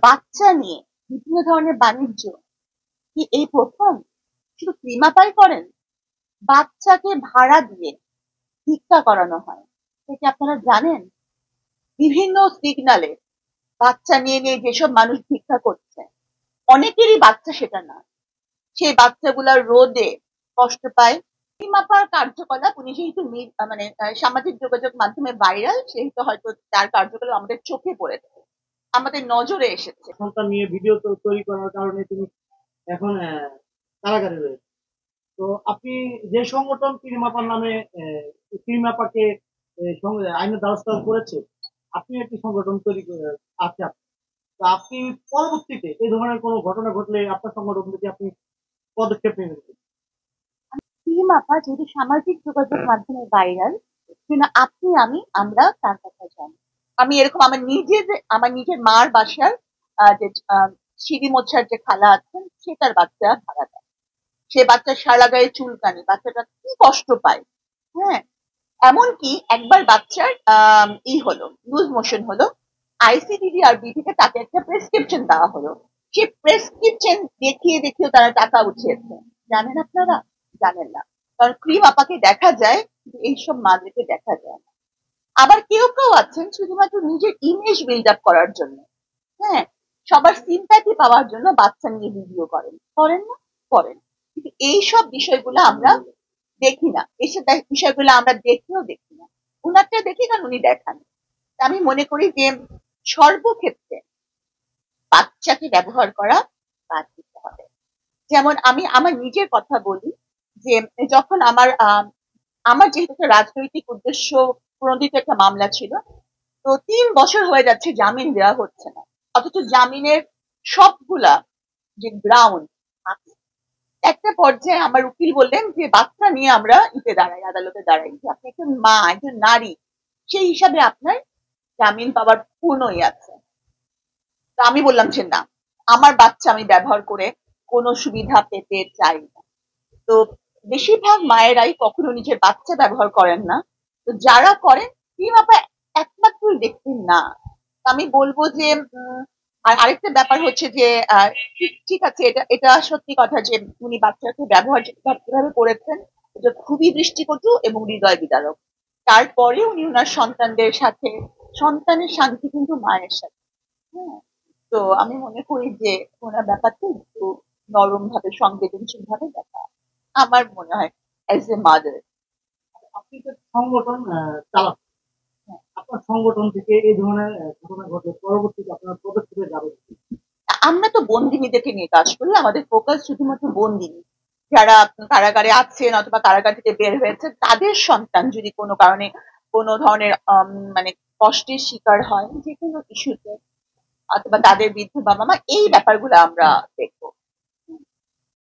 বাচ্চা নিয়ে বিভিন্ন ধরনের বাণিজ্য কি এই প্রথম? শুধু ক্রিমাপাই করেন? বাচ্চাকে ভাড়া দিয়ে ভিক্ষা করানো হয়, এটা কি আপনারা জানেন? বিভিন্ন সিগনালে বাচ্চা নিয়ে নিয়ে যেসব মানুষ ভিক্ষা করছে, অনেকেরই বাচ্চা সেটা না, সেই বাচ্চাগুলা রোদে কষ্ট পায়। ক্রিমাপার কার্যকলাপ উনি যেহেতু মানে সামাজিক যোগাযোগ মাধ্যমে ভাইরাল, সেহেতু হয়তো তার কার্যকলাপ আমাদের চোখে পড়েছে, আমাদের নজরে এসেছে। সন্তান নিয়ে ভিডিও তৈরি করার কারণে তিনি এখন কারাগারে রয়েছে। তো আপনি যে সংগঠন কিরিমাপার নামে কিরিমাপাকে আইনের দ্বারস্থ করেছে, আপনি একটি সংগঠন তৈরি করে আছে আপনার। তো আপনি পরবর্তীতে এই ধরনের কোনো ঘটনা ঘটলে আপনার সংগঠন থেকে আপনি পদক্ষেপ নেবেন? ক্রিমাপা যেহেতু সামাজিক যোগাযোগ মাধ্যমে ভাইরাল, কিনা আপনি আমি আমরা তার কথা জানি। আমি এরকম আমার নিজের মার বাসার যে সিঁড়ি মোছার যে খালা আছেন, সে তার বাচ্চা ভাড়া দেয়। সে বাচ্চার সারা গায়ে চুলকানি, বাচ্চাটা কি কষ্ট পায়। হ্যাঁ, এমনকি একবার বাচ্চার হলো, লুজ মোশন হলো, আইসিডিডিআরবি থেকে তাকে একটা প্রেসক্রিপশন দেওয়া হলো। সে প্রেসক্রিপশন দেখিয়ে দেখিয়ে তারা টাকা উঠিয়েছে। জানেন আপনারা? জানেন না, কারণ ক্রিম আপাকে দেখা যায়, এইসব মাদেরকে দেখা যায় না। আবার কেউ কেউ আছেন শুধুমাত্র নিজের ইমেজ বিল্ড আপ করার জন্য, হ্যাঁ, সবার সিম্প্যাথি পাওয়ার জন্য বাচ্চা নিয়ে ভিডিও করেন, করেন না? করেন। কিন্তু এইসব বিষয়গুলো আমরা দেখি না, এসব বিষয়গুলো আমরা দেখেও দেখি না। উনারটা দেখি কারণ উনি দেখান। আমি মনে করি যে সর্বক্ষেত্রে বাচ্চাকে ব্যবহার করা বাদ দিতে হবে। যেমন আমি আমার নিজের কথা বলি, যে যখন আমার যেহেতু একটা রাজনৈতিক উদ্দেশ্য প্রণোদিত একটা মামলা ছিল, তো 3 বছর হয়ে যাচ্ছে জামিন দেওয়া হচ্ছে না, অথচ জামিনের সবগুলা যে গ্রাউন্ড আছে, একটা পর্যায়ে আমার উকিল বললেন যে বাচ্চা নিয়ে আমরা দাঁড়াই, আদালতে দাঁড়াই, যে আপনি একজন মা, একজন নারী, সেই হিসাবে আপনার জামিন পাওয়ার পূর্ণই আছে। তো আমি বললাম যে না, আমার বাচ্চা আমি ব্যবহার করে কোনো সুবিধা পেতে চাই না। তো বেশিরভাগ মায়েরাই কখনো নিজের বাচ্চা ব্যবহার করেন না। তো যারা করেন, ক্রিম আপা একমাত্র দেখতেন না। আমি বলবো যে আর আরেকটা ব্যাপার হচ্ছে যে ঠিক আছে, এটা এটা সত্যি কথা যে উনি বাচ্চাকে ব্যবহার কিভাবে করেছেন, এটা খুবই দৃষ্টিকটু এবং হৃদয় বিদারক। তারপরে উনি ওনার সন্তানদের সাথে, সন্তানের শান্তি কিন্তু মায়ের সাথে। হ্যাঁ, তো আমি মনে করি যে ওনার ব্যাপারটা একটু নরম ভাবে, সংবেদনশীল ভাবে দেখা আমার মনে হয় অ্যাজ এ মাদার। আপনি তো সংগঠন চালান, আপনার সংগঠন থেকে এই ধরনের ঘটনা ঘটলে পরবর্তীতে আপনার পদক্ষেপে যাবেন? আমরা তো বন্দিনীদেরকে নিয়ে কাজ করি, আমাদের ফোকাস শুধুমাত্র বন্দিনী যারা কারাগারে আছেন অথবা কারাগার থেকে বের হয়েছে, তাদের সন্তান যদি কোনো কারণে কোনো ধরনের মানে কষ্টের শিকার হয় যে কোনো ইস্যুতে, অথবা তাদের বৃদ্ধ বাবা মা, এই ব্যাপারগুলো আমরা